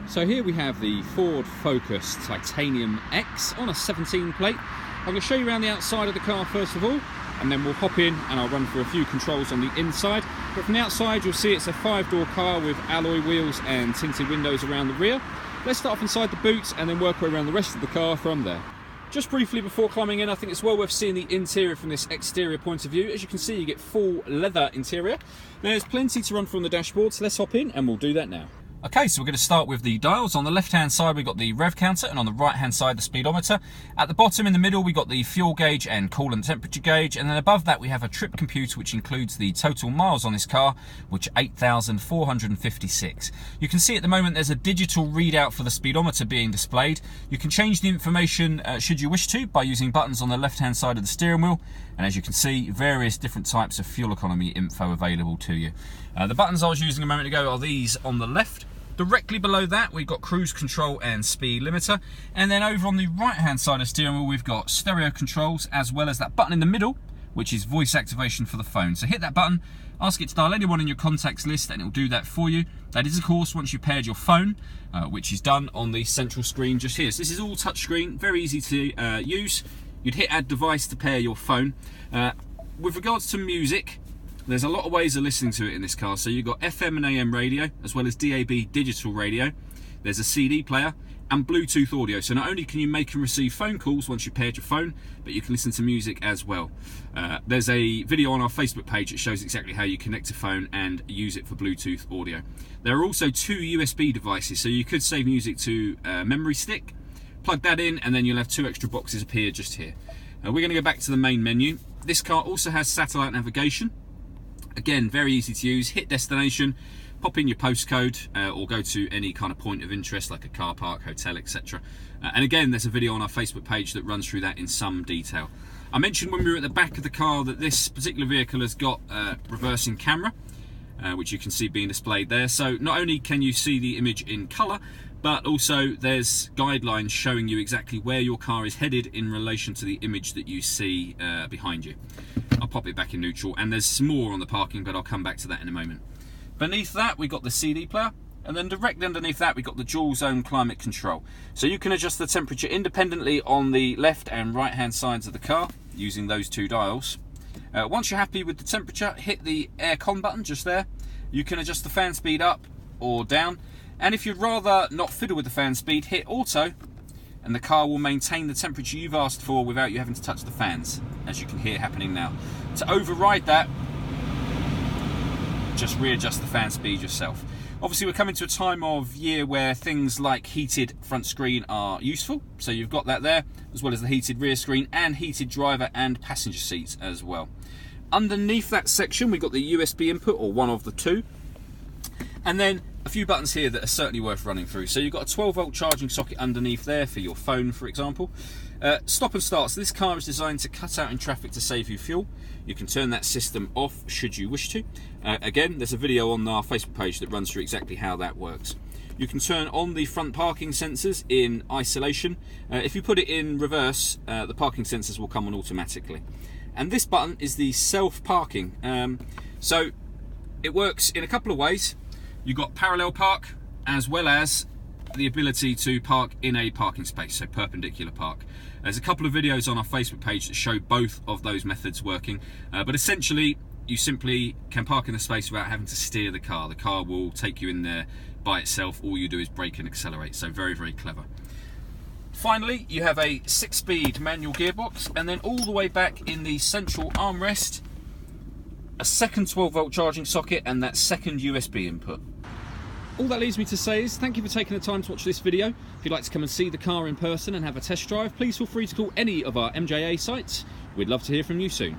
So here we have the Ford Focus Titanium X on a 17 plate. I'm going to show you around the outside of the car first of all, and then we'll hop in and I'll run through a few controls on the inside. But from the outside you'll see it's a 5-door car with alloy wheels and tinted windows around the rear. Let's start off inside the boot and then work our way around the rest of the car from there. Just briefly before climbing in, I think it's well worth seeing the interior from this exterior point of view. As you can see, you get full leather interior. There's plenty to run through on the dashboard, so let's hop in and we'll do that now. Okay, so we're going to start with the dials. On the left-hand side, we've got the rev counter, and on the right-hand side, the speedometer. At the bottom in the middle, we've got the fuel gauge and coolant temperature gauge, and then above that, we have a trip computer, which includes the total miles on this car, which are 8,456. You can see at the moment there's a digital readout for the speedometer being displayed. You can change the information should you wish to by using buttons on the left-hand side of the steering wheel, and as you can see, various different types of fuel economy info available to you. The buttons I was using a moment ago are these on the left. Directly below that, we've got cruise control and speed limiter. And then over on the right-hand side of the steering wheel, we've got stereo controls, as well as that button in the middle, which is voice activation for the phone. So hit that button, ask it to dial anyone in your contacts list, and it'll do that for you. That is, of course, once you've paired your phone, which is done on the central screen just here. So this is all touchscreen, very easy to use. You'd hit add device to pair your phone. With regards to music, there's a lot of ways of listening to it in this car. So you've got FM and AM radio, as well as DAB digital radio. There's a CD player and Bluetooth audio. So not only can you make and receive phone calls once you've paired your phone, but you can listen to music as well. There's a video on our Facebook page that shows exactly how you connect a phone and use it for Bluetooth audio. There are also 2 USB devices, so you could save music to a memory stick, plug that in, and then you'll have 2 extra boxes appear just here. We're going to go back to the main menu. This car also has satellite navigation. Again, very easy to use. Hit destination, pop in your postcode, or go to any kind of point of interest like a car park, hotel, etc. And again, there's a video on our Facebook page that runs through that in some detail. I mentioned when we were at the back of the car that this particular vehicle has got reversing camera, which you can see being displayed there. So not only can you see the image in colour, but also there's guidelines showing you exactly where your car is headed in relation to the image that you see behind you. I'll pop it back in neutral, and there's some more on the parking, but I'll come back to that in a moment. Beneath that, we've got the CD player, and then directly underneath that, we've got the dual zone climate control. So you can adjust the temperature independently on the left and right hand sides of the car using those 2 dials. Once you're happy with the temperature, hit the aircon button just there. You can adjust the fan speed up or down, and if you'd rather not fiddle with the fan speed, hit auto, and the car will maintain the temperature you've asked for without you having to touch the fans, as you can hear happening now. To override that, just readjust the fan speed yourself. Obviously, we're coming to a time of year where things like heated front screen are useful, so you've got that there, as well as the heated rear screen and heated driver and passenger seats as well. Underneath that section, we've got the USB input, or one of the 2, and then a few buttons here that are certainly worth running through. So you've got a 12-volt charging socket underneath there for your phone, for example. Stop and start. So this car is designed to cut out in traffic to save you fuel. You can turn that system off should you wish to. Again, there's a video on our Facebook page that runs through exactly how that works. You can turn on the front parking sensors in isolation. If you put it in reverse, the parking sensors will come on automatically. And this button is the self-parking. So it works in a couple of ways. You've got parallel park, as well as the ability to park in a parking space, so perpendicular park. There's a couple of videos on our Facebook page that show both of those methods working, but essentially you simply can park in the space without having to steer the car. The car will take you in there by itself. All you do is brake and accelerate, so very, very clever. Finally, you have a 6-speed manual gearbox, and then all the way back in the central armrest, a second 12-volt charging socket and that second USB input. All that leaves me to say is thank you for taking the time to watch this video. If you'd like to come and see the car in person and have a test drive, please feel free to call any of our MJA sites. We'd love to hear from you soon.